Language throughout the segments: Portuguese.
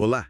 Olá!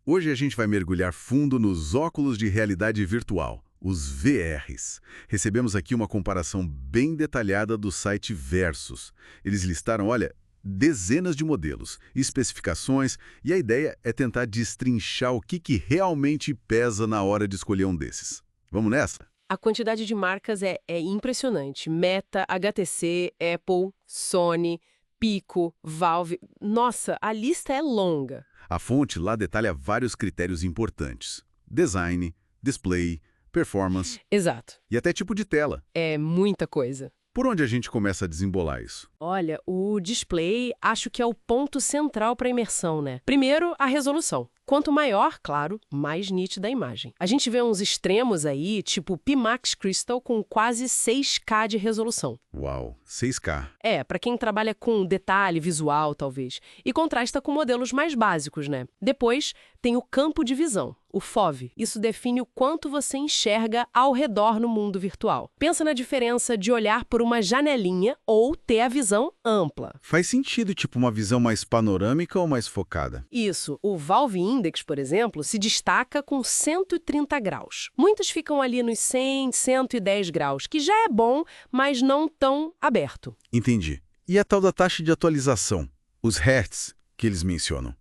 Hoje a gente vai mergulhar fundo nos óculos de realidade virtual, os VRs. Recebemos aqui uma comparação bem detalhada do site Versus. Eles listaram, olha, dezenas de modelos, especificações, e a ideia é tentar destrinchar o que realmente pesa na hora de escolher um desses. Vamos nessa? A quantidade de marcas é impressionante. Meta, HTC, Apple, Sony, Pico, Valve. Nossa, a lista é longa. A fonte lá detalha vários critérios importantes: design, display, performance Exato. e até tipo de tela. É muita coisa. Por onde a gente começa a desembolar isso? Olha, o display acho que é o ponto central para a imersão, né? Primeiro, a resolução. Quanto maior, claro, mais nítida a imagem. A gente vê uns extremos aí, tipo o Pimax Crystal com quase 6K de resolução. Uau, 6K. Para quem trabalha com detalhe visual, talvez. E contrasta com modelos mais básicos, né? Depois, tem o campo de visão, o FOV. Isso define o quanto você enxerga ao redor no mundo virtual. Pensa na diferença de olhar por uma janelinha ou ter a visão ampla. Faz sentido, tipo uma visão mais panorâmica ou mais focada? Isso, o Valve Index, por exemplo, se destaca com 130 graus. Muitos ficam ali nos 100, 110 graus, que já é bom, mas não tão aberto. Entendi. E a tal da taxa de atualização, os hertz que eles mencionam?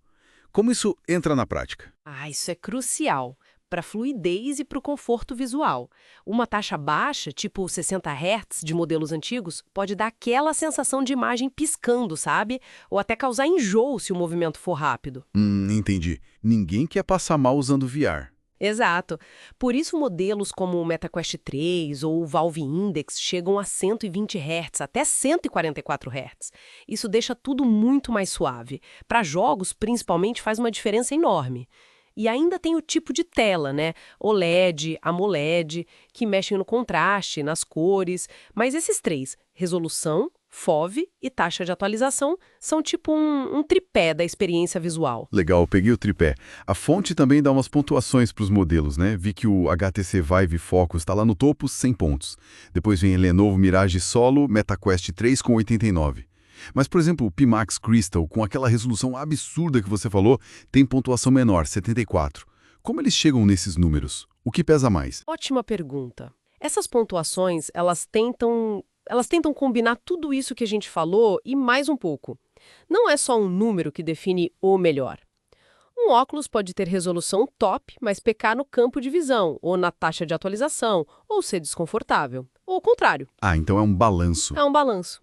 Como isso entra na prática? Isso é crucial para a fluidez e para o conforto visual. Uma taxa baixa, tipo 60 Hz de modelos antigos, pode dar aquela sensação de imagem piscando, sabe? Ou até causar enjoo se o movimento for rápido. Entendi. Ninguém quer passar mal usando VR. Exato. Por isso modelos como o MetaQuest 3 ou o Valve Index chegam a 120 Hz, até 144 Hz. Isso deixa tudo muito mais suave. Para jogos, principalmente, faz uma diferença enorme. E ainda tem o tipo de tela, né? OLED, AMOLED, que mexem no contraste, nas cores. Mas esses três, resolução, FOV e taxa de atualização, são tipo um tripé da experiência visual. Legal, peguei o tripé. A fonte também dá umas pontuações para os modelos, né? Vi que o HTC Vive Focus está lá no topo, 100 pontos. Depois vem Lenovo Mirage Solo, MetaQuest 3 com 89. Mas, por exemplo, o Pimax Crystal, com aquela resolução absurda que você falou, tem pontuação menor, 74. Como eles chegam nesses números? O que pesa mais? Ótima pergunta. Essas pontuações, elas tentam combinar tudo isso que a gente falou e mais um pouco. Não é só um número que define o melhor. Um óculos pode ter resolução top, mas pecar no campo de visão, ou na taxa de atualização, ou ser desconfortável. Ou o contrário. Então é um balanço. É um balanço.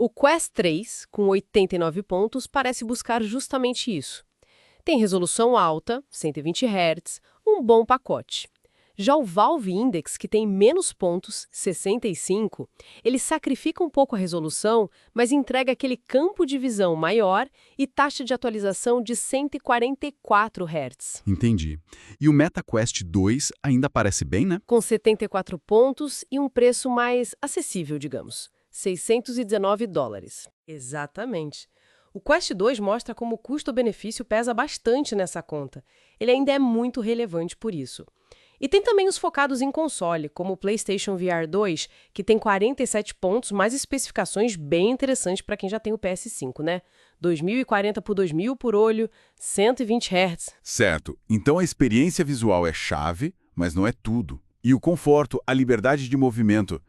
O Quest 3, com 89 pontos, parece buscar justamente isso. Tem resolução alta, 120 Hz, um bom pacote. Já o Valve Index, que tem menos pontos, 65, ele sacrifica um pouco a resolução, mas entrega aquele campo de visão maior e taxa de atualização de 144 Hz. Entendi. E o MetaQuest 2 ainda parece bem, né? Com 74 pontos e um preço mais acessível, digamos. $619. Exatamente. O Quest 2 mostra como o custo-benefício pesa bastante nessa conta. Ele ainda é muito relevante por isso. E tem também os focados em console, como o PlayStation VR 2, que tem 47 pontos, mais especificações bem interessantes para quem já tem o PS5, né? 2040 por 2000 por olho, 120 Hz. Certo. Então a experiência visual é chave, mas não é tudo. E o conforto, a liberdade de movimento.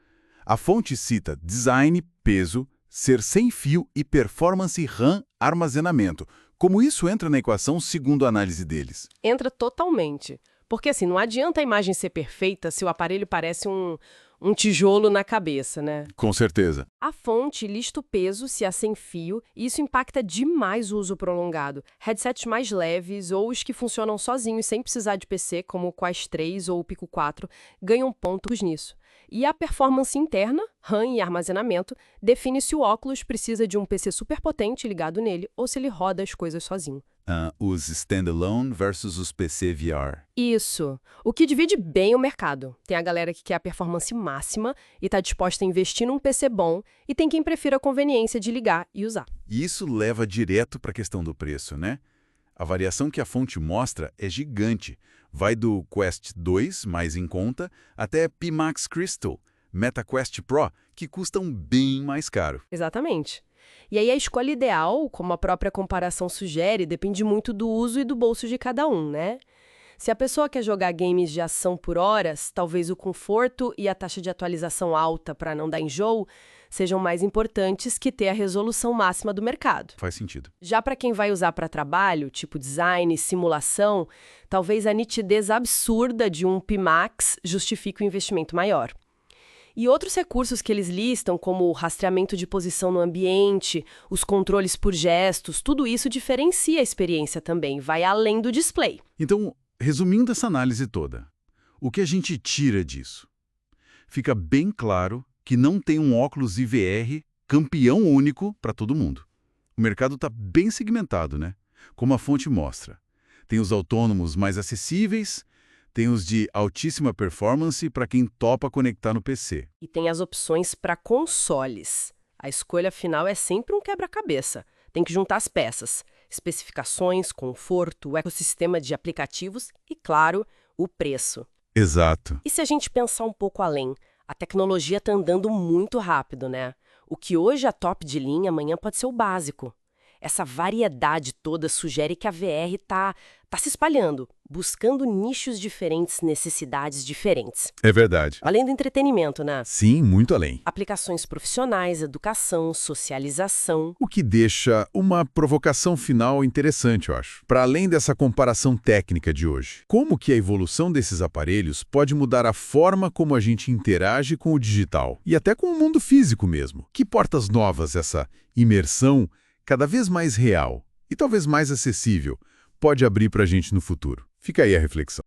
A fonte cita design, peso, ser sem fio e performance RAM armazenamento. Como isso entra na equação segundo a análise deles? Entra totalmente. Porque assim, não adianta a imagem ser perfeita se o aparelho parece um tijolo na cabeça, né? Com certeza. A fonte lista o peso se há sem fio e isso impacta demais o uso prolongado. Headsets mais leves ou os que funcionam sozinhos sem precisar de PC, como o Quest 3 ou o Pico 4, ganham pontos nisso. E a performance interna, RAM e armazenamento, define se o óculos precisa de um PC superpotente ligado nele ou se ele roda as coisas sozinho. Os standalone versus os PC VR. Isso. O que divide bem o mercado. Tem a galera que quer a performance máxima e está disposta a investir num PC bom, e tem quem prefira a conveniência de ligar e usar. E isso leva direto para a questão do preço, né? A variação que a fonte mostra é gigante. Vai do Quest 2, mais em conta, até Pimax Crystal, MetaQuest Pro, que custam bem mais caro. Exatamente. E aí a escolha ideal, como a própria comparação sugere, depende muito do uso e do bolso de cada um, né? Se a pessoa quer jogar games de ação por horas, talvez o conforto e a taxa de atualização alta para não dar enjoo sejam mais importantes que ter a resolução máxima do mercado. Faz sentido. Já para quem vai usar para trabalho, tipo design, simulação, talvez a nitidez absurda de um Pimax justifique o investimento maior. E outros recursos que eles listam, como o rastreamento de posição no ambiente, os controles por gestos, tudo isso diferencia a experiência também, vai além do display. Então, resumindo essa análise toda, o que a gente tira disso? Fica bem claro que não tem um óculos IVR campeão único para todo mundo. O mercado está bem segmentado, né? Como a fonte mostra. Tem os autônomos mais acessíveis, tem os de altíssima performance para quem topa conectar no PC. E tem as opções para consoles. A escolha final é sempre um quebra-cabeça. Tem que juntar as peças, especificações, conforto, o ecossistema de aplicativos e, claro, o preço. Exato. E se a gente pensar um pouco além? A tecnologia está andando muito rápido, né? O que hoje é top de linha, amanhã pode ser o básico. Essa variedade toda sugere que a VR tá se espalhando, buscando nichos diferentes, necessidades diferentes. É verdade. Além do entretenimento, né? Sim, muito além. Aplicações profissionais, educação, socialização. O que deixa uma provocação final interessante, eu acho. Para além dessa comparação técnica de hoje, como que a evolução desses aparelhos pode mudar a forma como a gente interage com o digital e até com o mundo físico mesmo? Que portas novas essa imersão cada vez mais real e talvez mais acessível pode abrir para a gente no futuro? Fica aí a reflexão.